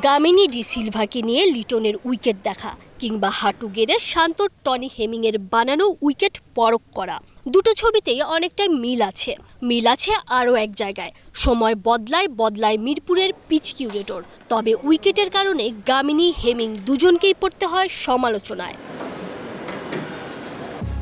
Gamini D সিলভাকে নিয়ে লিটনের wicket দেখা কিংবা হাঁটু গেড়ে শান্ত টনি হেমিংয়ের বানানো উইকেট পরখ করা, দুটো ছবিতেই অনেকটাই মিল আছে আরও এক জায়গায়। সময় বদলায় মিরপুরের পিচ কিউরেটর, তবে উইকেটের কারণে গামিনী হেমিং দুজনকেই পড়তে হয় সমালোচনায়।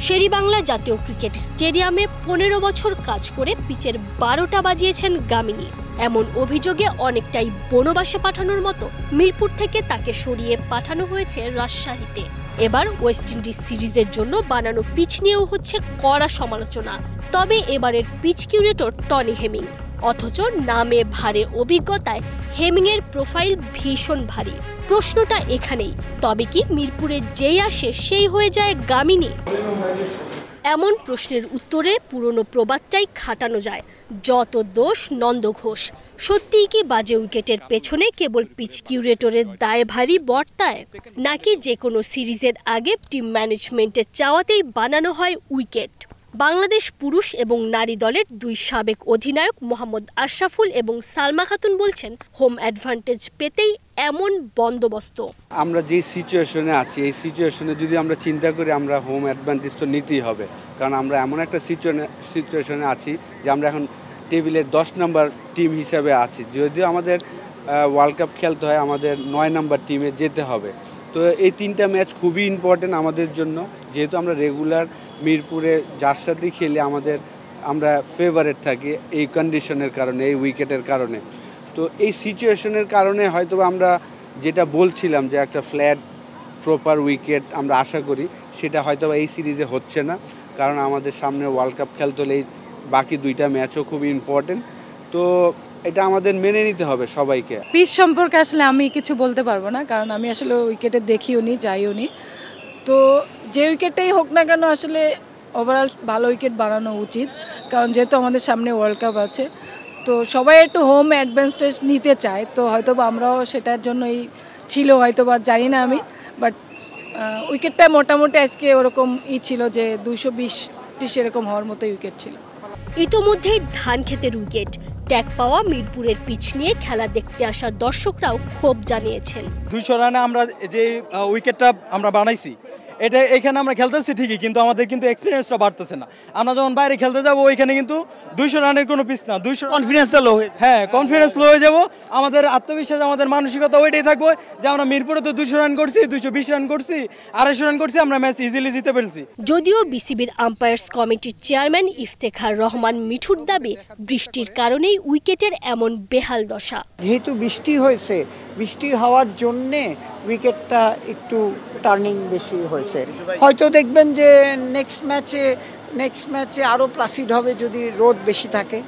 শেরেবাংলা জাতীয় ক্রিকেট স্টেডিয়ামে 15 বছর কাজ করে পিচের 12টা বাজিয়েছেন গামিনী। এমন অভিযোগে অনেকটাই বনবাসে পাঠানোর মতো মিরপুর থেকে তাকে সরিয়ে পাঠানো হয়েছে রাজশাহীতে। এবার ওয়েস্ট ইন্ডিজ সিরিজের জন্য বানানো পিচ নিয়েও হচ্ছে কড়া সমালোচনা। তবে এবারের পিচ কিউরেটর টনি হেমিং, অথচ নামে ভারে অভিজ্ঞতায় হেমিংয়ের প্রোফাইল ভীষণ ভারী। প্রশ্নটা এখানেই, তবে কি মিরপুরে যেই আসে সেই হয়ে যায় গামিনী? এমন প্রশ্নের উত্তরে পুরনো প্রবাদটাই খাটানো যায়, যত দোষ নন্দ ঘোষ। সত্যিই কি বাজে উইকেটের পেছনে কেবল পিচ কিউরেটরের দায়ভারী বর্তায়, নাকি যে কোনো সিরিজের আগে টিম ম্যানেজমেন্টের চাওয়াতেই বানানো হয় উইকেট? বাংলাদেশ পুরুষ এবং নারী দলের দুই সাবেক অধিনায়ক মোহাম্মদ আশরাফুল এবং সালমা খাতুন বলছেন, হোম অ্যাডভান্টেজ পেতেই এমন বন্দোবস্ত। আমরা যে সিচুয়েশনে আছি, এই সিচুয়েশনে যদি আমরা চিন্তা করি, আমরা হোম অ্যাডভান্টেজ তো নিতেই হবে। কারণ আমরা এমন একটা সিচুয়েশনে আছি যে আমরা এখন টেবিলের 10 নম্বর টিম হিসাবে আছি। যদিও আমাদের ওয়ার্ল্ড কাপ খেলতে হয়, আমাদের 9 নম্বর টিমে যেতে হবে। তো এই 3টা ম্যাচ খুবই ইম্পর্টেন্ট আমাদের জন্য, যেহেতু আমরা রেগুলার মিরপুরে যার সাথেই খেলে আমরা ফেভারেট থাকি এই কন্ডিশনের কারণে, এই উইকেটের কারণে। তো এই সিচুয়েশনের কারণে হয়তো আমরা যেটা বলছিলাম যে একটা ফ্ল্যাট প্রপার উইকেট আমরা আশা করি, সেটা হয়তো এই সিরিজে হচ্ছে না। কারণ আমাদের সামনে ওয়ার্ল্ড কাপ খেলতে হলে বাকি 2টা ম্যাচও খুবই ইম্পর্টেন্ট। তো এটা আমাদের মেনে নিতে হবে সবাইকে। পিচ সম্পর্কে আসলে আমি কিছু বলতে পারবো না, কারণ আমি আসলে উইকেটে দেখিও নি, যাইও নি। তো যে উইকেটেই হোক না কেন, আসলে ওভারঅল ভালো উইকেট বানানো উচিত, কারণ যেহেতু আমাদের সামনে ওয়ার্ল্ড কাপ আছে। তো সবাই একটু হোম অ্যাডভান্টেজ নিতে চায়, তো হয়তো আমরাও সেটার জন্যই ছিল, হয়তো বা জানি না আমি। বাট উইকেটটা মোটামুটি আজকে ওরকম ছিল যে 220 এরকম হওয়ার মতো উইকেট ছিল। ইতোমধ্যেই ধান ক্ষেতের উইকেট ট্যাগ পাওয়া মিরপুরের পিচ নিয়ে খেলা দেখতে আসা দর্শকরাও ক্ষোভ জানিয়েছেন। 200 রানে আমরা যে উইকেটটা আমরা বানাইছি, এটা এখানে আমরা খেলতেছি ঠিকই, কিন্তু আমাদের কিন্তু এক্সপিরিয়েন্সটা বাড়তেছে না। আমরা যখন বাইরে খেলতে যাবো, ওইখানে কিন্তু 200 রানের কোনো পিচ না, 200 কনফিডেন্সটা লো হয়ে, হ্যাঁ কনফিডেন্স লো হয়ে যাবো। আমাদের আত্মবিশ্বাস, আমাদের মানসিকতা ওইটাই থাকবে যে আমরা মিরপুরে তো 200 রান করছি, 220 রান করছি, 250 রান করছি, আমরা ম্যাচ ইজিলি জিতে ফেলছি। যদিও বিসিবির আম্পায়ার্স কমিটির চেয়ারম্যান ইফতেখার রহমান মিঠুর দাবি, বৃষ্টির কারণেই উইকেটের এমন বেহাল দশা। যেহেতু বৃষ্টি হয়েছে, বৃষ্টি হওয়ার জন্যে উইকেটটা একটু টার্নিং বেশি হয়েছে। হয়তো দেখবেন যে নেক্সট ম্যাচে আরও প্লাসিড হবে যদি রোদ বেশি থাকে।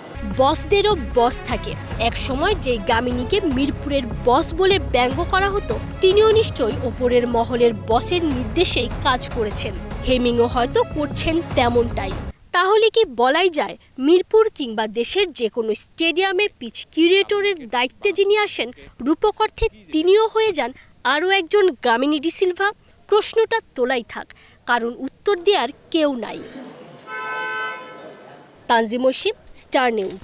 বসদেরও বস থাকে। এক সময় যে গামিনীকে মিরপুরের বস বলে ব্যঙ্গ করা হতো, তিনিও নিশ্চয়ই ওপরের মহলের বসের নির্দেশেই কাজ করেছেন। হেমিংও হয়তো করছেন তেমনটাই। তাহলে কি বলাই যায়, মিরপুর কিংবা দেশের যে কোনো স্টেডিয়ামে পিচ কিউরেটরের দায়িত্বে যিনি আসেন, রূপক অর্থে তিনিও হয়ে যান আরও একজন গামিনী ডি সিলভা? প্রশ্নটা তোলাই থাক, কারণ উত্তর দেওয়ার কেউ নাই। Tanzim Oishi, star news.